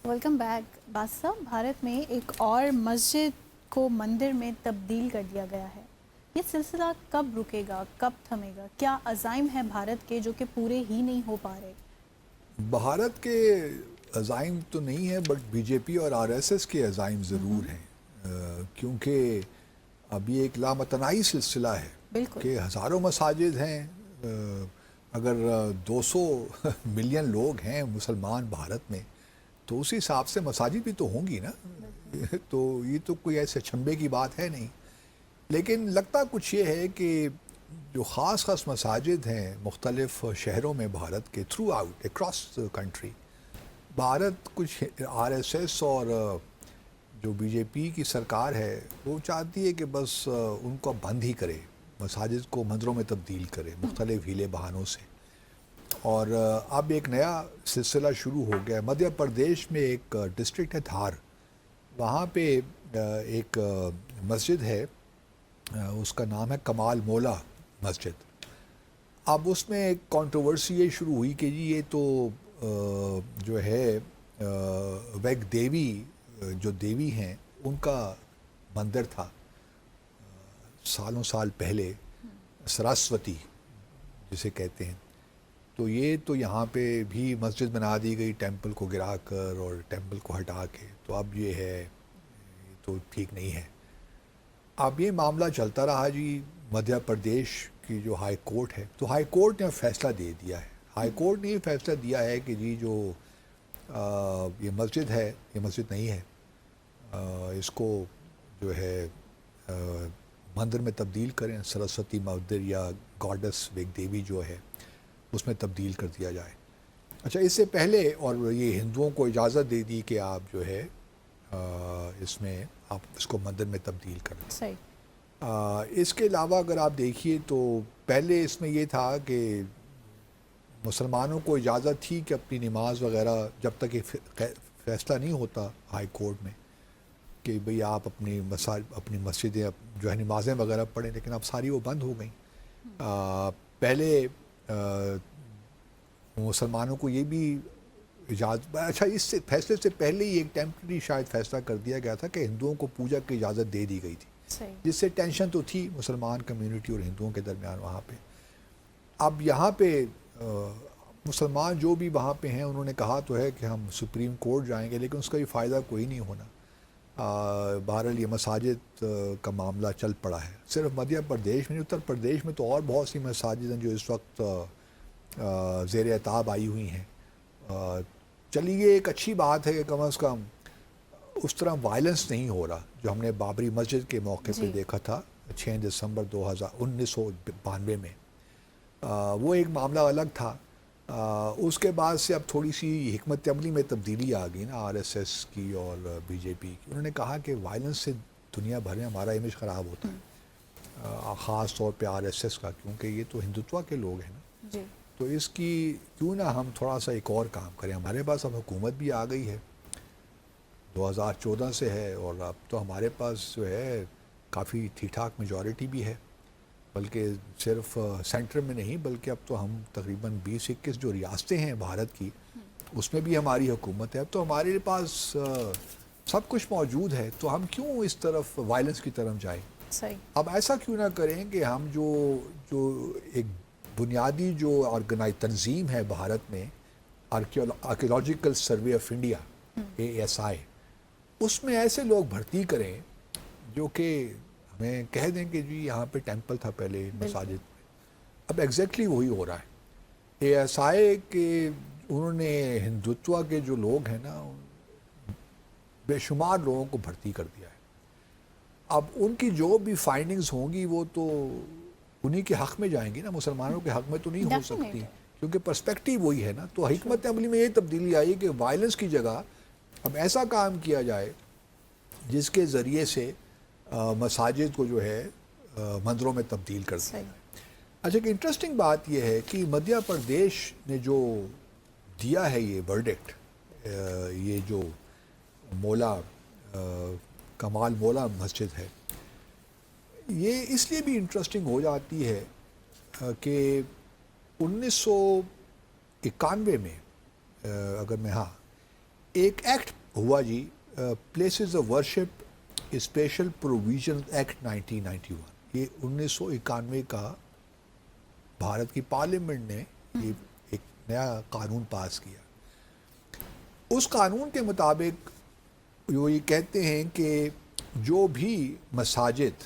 Welcome back بادشاہ. بھارت میں ایک اور مسجد کو مندر میں تبدیل کر دیا گیا ہے. یہ سلسلہ کب رکے گا, کب تھمے گا؟ کیا عزائم ہیں بھارت کے جو کہ پورے ہی نہیں ہو پا رہے؟ بھارت کے عزائم تو نہیں ہیں، بٹ بی جے پی اور آر ایس ایس کے عزائم ضرور ہیں، کیونکہ اب یہ ایک لامتناہی سلسلہ ہے بالکل. کہ ہزاروں مساجد ہیں. اگر 200 ملین لوگ ہیں مسلمان بھارت میں، تو اسی حساب سے مساجد بھی تو ہوں گی نا. تو یہ تو کوئی ایسے چھمبے کی بات ہے نہیں. لیکن لگتا کچھ یہ ہے کہ جو خاص مساجد ہیں مختلف شہروں میں بھارت کے through out across country, Bharat کچھ آر ایس ایس اور جو بی جے پی کی سرکار ہے وہ چاہتی ہے کہ بس ان کو بند ہی کرے، مساجد کو مندروں میں تبدیل کرے مختلف ہیلے بہانوں سے. اور اب ایک نیا سلسلہ شروع ہو گیا. مدھیہ پردیش میں ایک ڈسٹرکٹ ہے دھار، وہاں پہ ایک مسجد ہے، اس کا نام ہے کمال مولا مسجد. اب اس میں ایک کنٹروورسی یہ شروع ہوئی کہ جی یہ تو جو ہے ویگ دیوی، جو دیوی ہیں ان کا مندر تھا سالوں سال پہلے، سراسوتی جسے کہتے ہیں. تو یہ تو یہاں پہ بھی مسجد بنا دی گئی ٹیمپل کو گرا کر اور ٹیمپل کو ہٹا کے. تو اب یہ ہے، یہ تو ٹھیک نہیں ہے. اب یہ معاملہ چلتا رہا جی. مدھیہ پردیش کی جو ہائی کورٹ ہے، تو ہائی کورٹ نے فیصلہ دے دیا ہے. ہائی کورٹ نے یہ فیصلہ دیا ہے کہ جی جو یہ مسجد ہے یہ مسجد نہیں ہے، اس کو جو ہے مندر میں تبدیل کریں، سرسوتی مندر یا گاڈس ویگ دیوی جو ہے اس میں تبدیل کر دیا جائے. اچھا، اس سے پہلے اور یہ ہندوؤں کو اجازت دے دی کہ آپ جو ہے اس میں آپ اس کو مندر میں تبدیل کریں. صحیح. اس کے علاوہ اگر آپ دیکھیے تو پہلے اس میں یہ تھا کہ مسلمانوں کو اجازت تھی کہ اپنی نماز وغیرہ، جب تک یہ فیصلہ نہیں ہوتا ہائی کورٹ میں کہ بھئی آپ اپنی مسجدیں جو ہے نمازیں وغیرہ پڑھیں، لیکن اب ساری وہ بند ہو گئیں. پہلے مسلمانوں کو یہ بھی اجازت، اچھا اس سے فیصلے سے پہلے ہی ایک ٹیمپرری شاید فیصلہ کر دیا گیا تھا کہ ہندوؤں کو پوجا کی اجازت دے دی گئی تھی. صحیح. جس سے ٹینشن تو تھی مسلمان کمیونٹی اور ہندوؤں کے درمیان وہاں پہ. اب یہاں پہ مسلمان جو بھی وہاں پہ ہیں انہوں نے کہا تو ہے کہ ہم سپریم کورٹ جائیں گے، لیکن اس کا بھی فائدہ کوئی نہیں ہونا. بہرحال یہ مساجد کا معاملہ چل پڑا ہے. صرف مدھیہ پردیش میں، اتر پردیش میں تو اور بہت سی مساجد ہیں جو اس وقت زیر اعتاب آئی ہوئی ہیں. چلیے ایک اچھی بات ہے کہ کم از کم اس طرح وائلنس نہیں ہو رہا جو ہم نے بابری مسجد کے موقع پہ دیکھا تھا 6 دسمبر 1992 میں. وہ ایک معاملہ الگ تھا. اس کے بعد سے اب تھوڑی سی حکمت عملی میں تبدیلی آ گئی نا آر ایس ایس کی اور بی جے پی کی. انہوں نے کہا کہ وائلنس سے دنیا بھر میں ہمارا امیج خراب ہوتا ہے، خاص طور پہ آر ایس ایس کا، کیونکہ یہ تو ہندوتوا کے لوگ ہیں نا. جی. تو اس کی کیوں نہ ہم تھوڑا سا ایک اور کام کریں. ہمارے پاس اب حکومت بھی آ گئی ہے، 2014 سے ہے، اور اب تو ہمارے پاس جو ہے کافی ٹھیک ٹھاک میجورٹی بھی ہے، بلکہ صرف سینٹر میں نہیں بلکہ اب تو ہم تقریباً 20-21 جو ریاستیں ہیں بھارت کی اس میں بھی ہماری حکومت ہے. اب تو ہمارے پاس سب کچھ موجود ہے، تو ہم کیوں اس طرف وائلنس کی طرف جائیں. صحیح. اب ایسا کیوں نہ کریں کہ ہم جو ایک بنیادی جو آرگنائز تنظیم ہے بھارت میں، archaeological survey of India ASI، اس میں ایسے لوگ بھرتی کریں جو کہ ہمیں کہہ دیں کہ جی یہاں پہ ٹیمپل تھا پہلے مساجد میں. اب ایگزیکٹلی وہی ہو رہا ہے. ASI کے انہوں نے ہندوتوا کے جو لوگ ہیں نا بے شمار لوگوں کو بھرتی کر دیا ہے. اب ان کی جو بھی فائنڈنگز ہوں گی وہ تو انہی کے حق میں جائیں گی نا، مسلمانوں کے حق میں تو نہیں ہو سکتی، کیونکہ پرسپیکٹیو وہی ہے نا. تو حکمت عملی میں یہ تبدیلی آئی کہ وائلنس کی جگہ اب ایسا کام کیا جائے جس کے ذریعے سے مساجد کو جو ہے مندروں میں تبدیل کر دیا جائے. اچھا، کہ انٹرسٹنگ بات یہ ہے کہ مدھیہ پردیش نے جو دیا ہے یہ ورڈکٹ، یہ جو مولا کمال مولا مسجد ہے، یہ اس لیے بھی انٹرسٹنگ ہو جاتی ہے کہ 91 میں اگر میں ایک ایکٹ ہوا جی، places of worship special provision act 1991. یہ 1991 کا بھارت کی پارلیمنٹ نے یہ ایک نیا قانون پاس کیا. اس قانون کے مطابق وہ یہ کہتے ہیں کہ جو بھی مساجد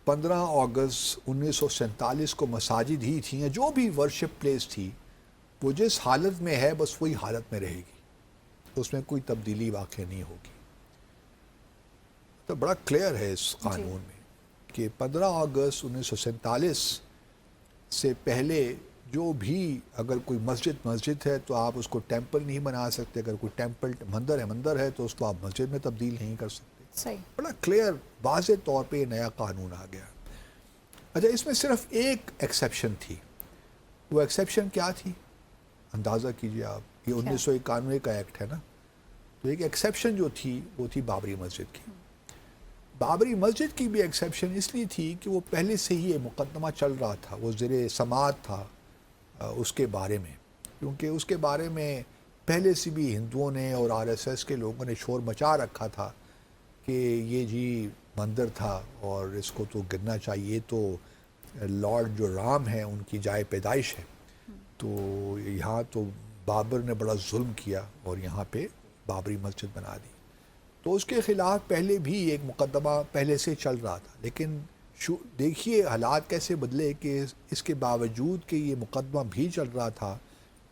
15 اگست 1947 کو مساجد ہی تھیں یا جو بھی ورشپ پلیس تھی، وہ جس حالت میں ہے بس وہی حالت میں رہے گی، اس میں کوئی تبدیلی واقع نہیں ہوگی. تو بڑا کلیئر ہے اس قانون میں کہ 15 اگست 1947 سے پہلے جو بھی اگر کوئی مسجد ہے تو آپ اس کو ٹیمپل نہیں بنا سکتے، اگر کوئی ٹیمپل مندر ہے تو اس کو آپ مسجد میں تبدیل نہیں کر سکتے. صحیح. بڑا کلیئر واضح طور پہ یہ نیا قانون آ گیا. اچھا، اس میں صرف ایک ایکسیپشن تھی. وہ ایکسیپشن کیا تھی اندازہ کیجئے آپ. یہ 1991 کا ایکٹ ہے نا، تو ایک ایکسیپشن جو تھی وہ تھی بابری مسجد کی. بابری مسجد کی بھی ایکسیپشن اس لیے تھی کہ وہ پہلے سے ہی یہ مقدمہ چل رہا تھا، وہ زیر سماعت تھا اس کے بارے میں، کیونکہ اس کے بارے میں پہلے سے بھی ہندوؤں نے اور RSS کے لوگوں نے شور مچا رکھا تھا کہ یہ جی مندر تھا اور اس کو تو گرنا چاہیے. تو لارڈ جو رام ہیں ان کی جائے پیدائش ہے، تو یہاں تو بابر نے بڑا ظلم کیا اور یہاں پہ بابری مسجد بنا دی. تو اس کے خلاف پہلے بھی ایک مقدمہ پہلے سے چل رہا تھا، لیکن دیکھیے حالات کیسے بدلے کہ اس کے باوجود کہ یہ مقدمہ بھی چل رہا تھا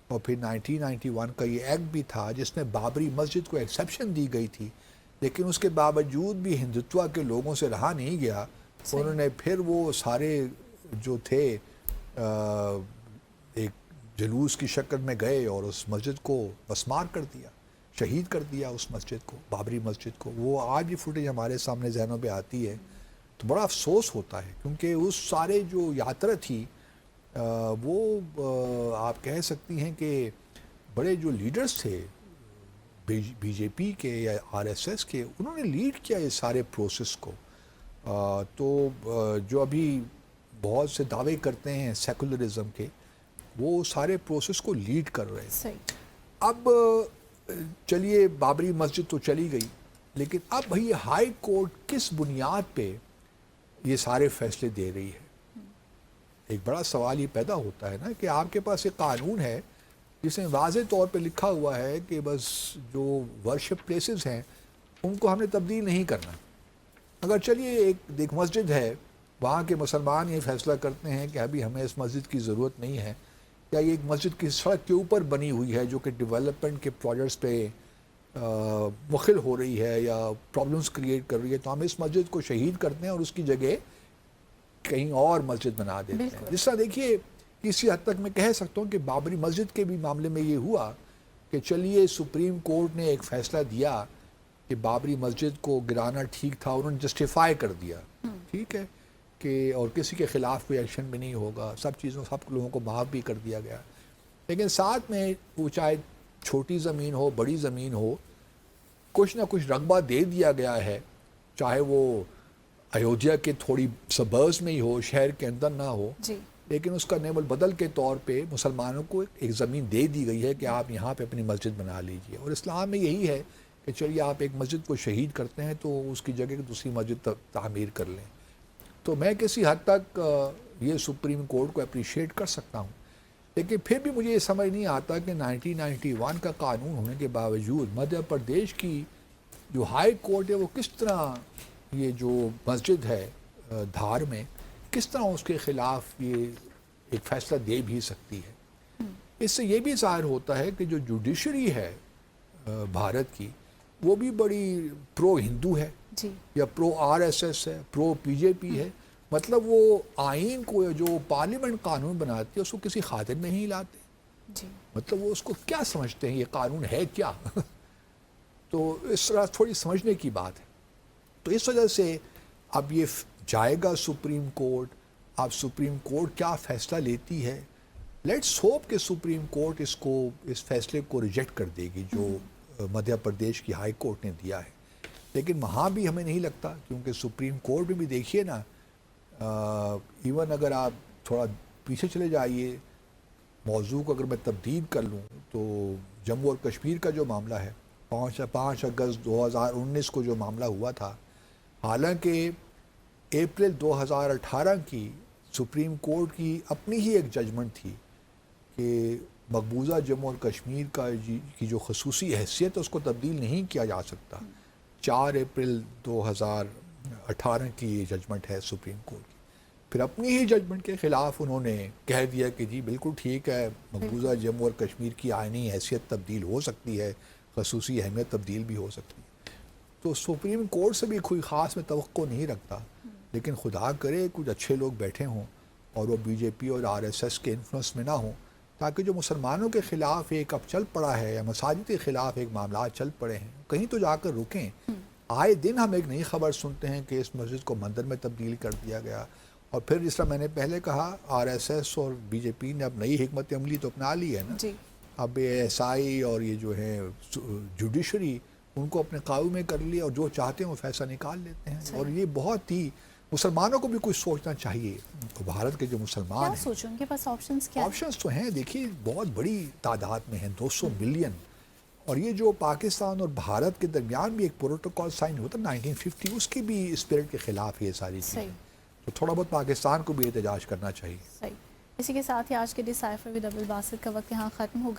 اور پھر 1991 کا یہ ایکٹ بھی تھا جس میں بابری مسجد کو ایکسیپشن دی گئی تھی، لیکن اس کے باوجود بھی ہندوتوا کے لوگوں سے رہا نہیں گیا. انہوں نے پھر وہ سارے جو تھے ایک جلوس کی شکل میں گئے اور اس مسجد کو مسمار کر دیا، شہید کر دیا اس مسجد کو، بابری مسجد کو. وہ آج بھی فوٹیج ہمارے سامنے ذہنوں پہ آتی ہے تو بڑا افسوس ہوتا ہے، کیونکہ اس سارے جو یاترا تھی وہ آپ کہہ سکتی ہیں کہ بڑے جو لیڈرز تھے بی جے پی کے یا RSS کے، انہوں نے لیڈ کیا اس سارے پروسیس کو. تو جو ابھی بہت سے دعوے کرتے ہیں سیکولرزم کے، وہ سارے پروسیس کو لیڈ کر رہے ہیں. اب چلیے بابری مسجد تو چلی گئی، لیکن اب بھئی ہائی کورٹ کس بنیاد پہ یہ سارے فیصلے دے رہی ہے؟ ایک بڑا سوال یہ پیدا ہوتا ہے نا کہ آپ کے پاس ایک قانون ہے جس میں واضح طور پہ لکھا ہوا ہے کہ بس جو ورشپ پلیسز ہیں ان کو ہم نے تبدیل نہیں کرنا. اگر چلیے ایک مسجد ہے، وہاں کے مسلمان یہ فیصلہ کرتے ہیں کہ ابھی ہمیں اس مسجد کی ضرورت نہیں ہے، یا یہ ایک مسجد کی سڑک کے اوپر بنی ہوئی ہے جو کہ ڈیولپمنٹ کے پروجیکٹس پہ مخل ہو رہی ہے یا پرابلمس کریٹ کر رہی ہے، تو ہم اس مسجد کو شہید کرتے ہیں اور اس کی جگہ کہیں اور مسجد بنا دیتے ہیں. جس طرح دیکھیے کسی حد تک میں کہہ سکتا ہوں کہ بابری مسجد کے بھی معاملے میں یہ ہوا کہ چلیے سپریم کورٹ نے ایک فیصلہ دیا کہ بابری مسجد کو گرانا ٹھیک تھا، انہوں نے جسٹیفائی کر دیا، ٹھیک ہے کہ اور کسی کے خلاف کوئی ایکشن بھی نہیں ہوگا، سب لوگوں کو معاف بھی کر دیا گیا. لیکن ساتھ میں وہ چاہے چھوٹی زمین ہو بڑی زمین ہو، کچھ نہ کچھ رقبہ دے دیا گیا ہے، چاہے وہ ایودھیا کے تھوڑی سبرز میں ہی ہو، شہر کے اندر نہ ہو، لیکن اس کا نعم البدل کے طور پہ مسلمانوں کو ایک زمین دے دی گئی ہے کہ آپ یہاں پہ اپنی مسجد بنا لیجئے. اور اسلام میں یہی ہے کہ چلیے آپ ایک مسجد کو شہید کرتے ہیں تو اس کی جگہ دوسری مسجد تعمیر کر لیں. تو میں کسی حد تک یہ سپریم کورٹ کو اپریشیٹ کر سکتا ہوں، لیکن پھر بھی مجھے یہ سمجھ نہیں آتا کہ 1991 کا قانون ہونے کے باوجود مدھیہ پردیش کی جو ہائی کورٹ ہے وہ کس طرح یہ جو مسجد ہے دھار میں کس طرح اس کے خلاف یہ ایک فیصلہ دے بھی سکتی ہے. اس سے یہ بھی ظاہر ہوتا ہے کہ جو جوڈیشری ہے بھارت کی وہ بھی بڑی پرو ہندو ہے یا پرو RSS ہے، پرو BJP ہے. مطلب وہ آئین کو جو پارلیمنٹ قانون بناتی ہے اس کو کسی خاطر میں ہی لاتے، مطلب وہ اس کو کیا سمجھتے ہیں، یہ قانون ہے کیا؟ تو اس طرح تھوڑی سمجھنے کی بات ہے. تو اس وجہ سے اب یہ جائے گا سپریم کورٹ، اب سپریم کورٹ کیا فیصلہ لیتی ہے. لیٹس ہوپ کہ سپریم کورٹ اس فیصلے کو ریجیکٹ کر دے گی جو مدھیہ پردیش کی ہائی کورٹ نے دیا ہے. لیکن وہاں بھی ہمیں نہیں لگتا، کیونکہ سپریم کورٹ میں بھی دیکھیے نا، ایون اگر آپ تھوڑا پیچھے چلے جائیے، موضوع کو اگر میں تبدیل کر لوں تو جموں اور کشمیر کا جو معاملہ ہے، 5 اگست 2019 کو جو معاملہ ہوا تھا، حالانکہ اپریل 2018 کی سپریم کورٹ کی اپنی ہی ایک ججمنٹ تھی کہ مقبوضہ جموں اور کشمیر کی جو خصوصی حیثیت ہے اس کو تبدیل نہیں کیا جا سکتا. 4 اپریل 2018 کی یہ ججمنٹ ہے سپریم کورٹ کی. پھر اپنی ہی ججمنٹ کے خلاف انہوں نے کہہ دیا کہ جی بالکل ٹھیک ہے، مقبوضہ جموں اور کشمیر کی آئینی حیثیت تبدیل ہو سکتی ہے، خصوصی اہمیت تبدیل بھی ہو سکتی ہے. تو سپریم کورٹ سے بھی کوئی خاص میں توقع نہیں رکھتا، لیکن خدا کرے کچھ اچھے لوگ بیٹھے ہوں اور وہ بی جے پی اور آر ایس ایس کے انفلوئنس میں نہ ہوں، تاکہ جو مسلمانوں کے خلاف ایک اب چل پڑا ہے یا مساجد کے خلاف ایک معاملات چل پڑے ہیں کہیں تو جا کر رکیں. آئے دن ہم ایک نئی خبر سنتے ہیں کہ اس مسجد کو مندر میں تبدیل کر دیا گیا، اور پھر جس طرح میں نے پہلے کہا آر ایس ایس اور بی جے پی نے اب نئی حکمت عملی تو اپنا لی ہے نا. جی اب اے ایس آئی اور یہ جو ہے جوڈیشری ان کو اپنے قابو میں کر لیا اور جو چاہتے ہیں وہ فیصلہ نکال لیتے ہیں. اور یہ بہت ہی مسلمانوں کو بھی کچھ سوچنا چاہیے. بھارت کے جو مسلمان کیا ہیں، سوچوں ان کے پاس آپشنز کیا ہیں؟ آپشنز تو ہیں، دیکھیے بہت بڑی تعداد میں ہیں، 200 ملین. اور یہ جو پاکستان اور بھارت کے درمیان بھی ایک پروٹوکول سائن ہوتا ہے 1950، اس کی بھی اسپرٹ کے خلاف یہ ساری چیزیں. صحیح. تو تھوڑا بہت پاکستان کو بھی احتجاج کرنا چاہیے. صحیح. اسی کے ساتھ ہی آج کے ڈسائفر ود ابوالباسط کا وقت یہاں ختم ہو